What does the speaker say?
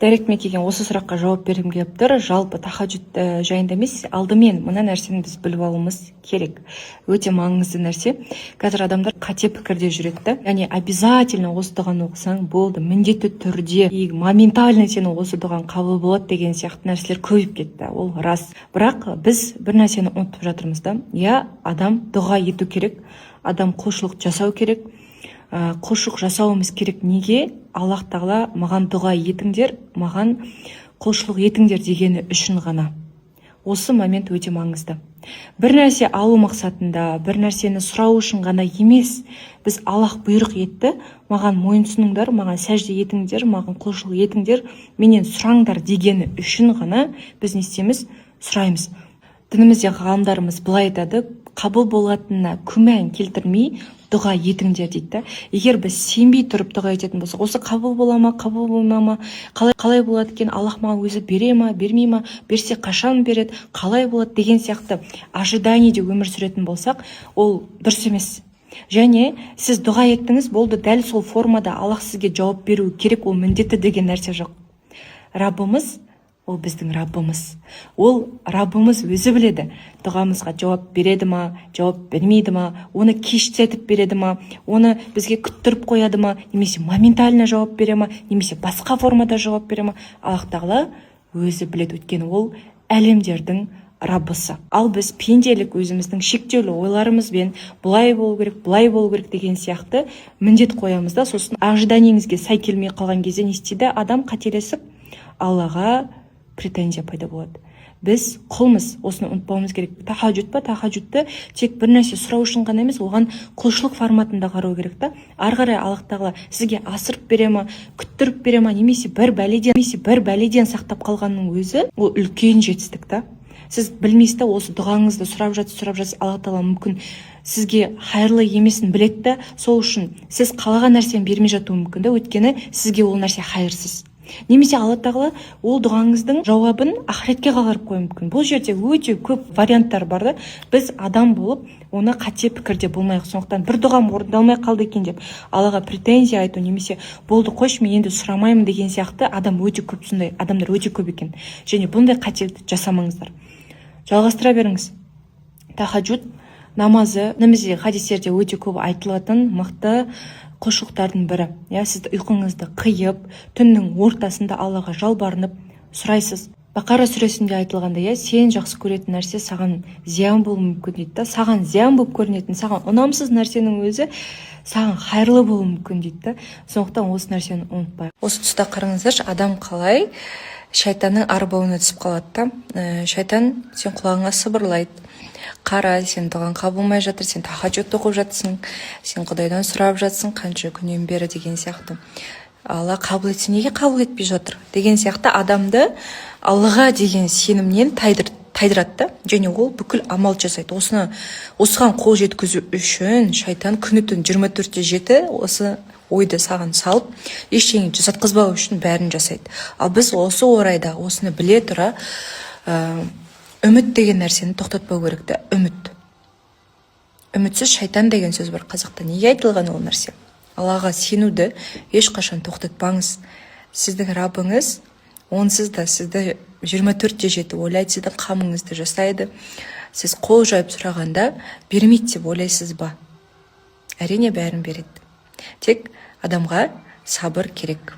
дәректіме келген осы сұраққа жауап бергім келіп тұр. Жалпы тахаджуд жайында емес, алдымен мына нәрсені біз біліп алуымыз керек. Өте маңызды нәрсе. Қазір адамдар қате пікірде жүреді. Яғни обязательно осы дұғаны оқысаң болды, міндетті түрде и моментально сен осы дұғаң қабыл болады деген сияқты нәрселер көбейіп кетті. Ол рас. Бірақ біз бір нәрсені ұмытып жатырмыз да. Адам дұға ету керек, адам құлшылық жасау керек. Құлшылық жасауымыз керек. Неге? Аллах тағала маған дұға етіңдер, маған құлшылық етіңдер дегені үшін ғана. Осы момент өте маңызды. Бір нәрсе алу мақсатында, бір нәрсені сұрау үшін ғана емес. Біз Аллах бұйрық етті, маған мойынсұныңдар, маған сәжде етіңдер, маған құлшылық етіңдер, менен сұраңдар дегені үшін ғана біз не істейміз? Сұраймыз. Дінімізде ғалымдарымыз былай айтады, қабыл болатынына күмән келтірмей дұға етіңдер дейді. Егер біз сенбей тұрып дұға ететін болсақ, осы қабыл бола ма, қабыл болма ма, қалай болады екен, Аллах маған өзі бере ма, бермей ма, берсе қашан береді, қалай болады деген сияқты ожиданиеде өмір сүретін болсақ, ол дұрыс емес. Және сіз дұға еттіңіз, болды, дәл сол формада Аллах сізге жауап беру керек, ол міндетті деген нәрсе жоқ. Раббымыз, ол біздің Раббымыз. Ол Раббымыз өзі біледі. Дұғамызға жауап береді ма, жауап бермейді ма, оны кештетіп береді ма, оны бізге күттіріп қояды ма, немесе моментально жауап бере ма, немесе басқа формада жауап бере ма. Аллах тағала өзі біледі, өйткені ол әлемдердің Раббысы. Ал біз пенделік өзіміздің шектеулі ойларымызбен бұлай болу керек деген сияқты міндет қоямыз да, сосын ожиданиеңізге сай келмей қалған кезде не істейді? Адам қателесіп Аллаға претензия пайда болады. Біз құлмыз, осыны ұмытпауымыз керек. Тахаджудты тек бір нәрсе сұрау үшін ғана емес, оған құлшылық форматында қарау керек та. Ары қарай Аллах тағала сізге асырып бере ма, күттіріп бере ма, немесе бір бәледен сақтап қалғанның өзі, ол үлкен жетістік та. Сіз білмейсіз та, осы дұғаңызды сұрап жатсыз, Аллах тағала мүмкін сізге хайырлы емесін біледі да, сол үшін сіз қалаған нәрсені бермей жатуы мүмкін да, өйткені сізге ол нәрсе хайырсыз. Немесе Алла тағала ол дұғаңыздың жауабын ақыретке қалдырып қоюы мүмкін. Бұл жерде өте көп варианттар бар да. Біз адам болып, оны қате пікірде болмайық. Сондықтан бір дұғам орындалмай қалды екен деп Аллаға претензия айту, немесе болды қойшы, мен енді сұрамаймын деген сияқты адам өте көп, сондай адамдар өте көп екен. Және бұндай қателікті жасамаңыздар. Жалғастыра беріңіз. Тахаджуд намазы немесе хадистерде өте көп айтылатын мықты құлшылықтардың бірі. Сіз ұйқыңызды қиып, түннің ортасында Аллаға жалбарынып сұрайсыз. Бақара сүресінде айтылғанда, сен жақсы көретін нәрсе саған зиян болуы мүмкін дейді. Саған зиян болып көрінетін, саған ұнамсыз нәрсенің өзі саған хайырлы болуы мүмкін дейді. Сондықтан осы нәрсені ұмытпайық. Осы тұста қараңыздаршы, адам қалай шайтанның арбауына түсіп қалады да. Шайтан сен құлағыңа сыбырлайды. Қара, сен дұғаң қабылмай жатыр, сен тахаджуд оқып жатсың, сен Құдайдан сұрап жатсың, қанша күннен бері деген сияқты. Алла қабыл етсе, неге қабыл етпей жатыр деген сияқты адамды Аллаға деген сенімнен тайдырады. Және ол бүкіл амал жасайды. Осыған қол жеткізу үшін шайтан күні-түн 24/7 осы ойды саған салып, ештеңе жасатқызбау үшін бәрін жасайды. Ал біз осы орайда осыны біле тұра үміт деген нәрсені тоқтатпау керек та. Үмітсіз шайтан деген сөз бар қазақта. Неге айтылған ол нәрсе? Аллаға сенуді ешқашан тоқтатпаңыз. Сіздің Раббыңыз онсыз да сізді 24/7 ойлайды, сіздің қамыңызды жасайды. Сіз қол жайып сұрағанда бермейді деп ойлайсыз ба? Әрине бәрін береді. Тек адамға сабыр керек.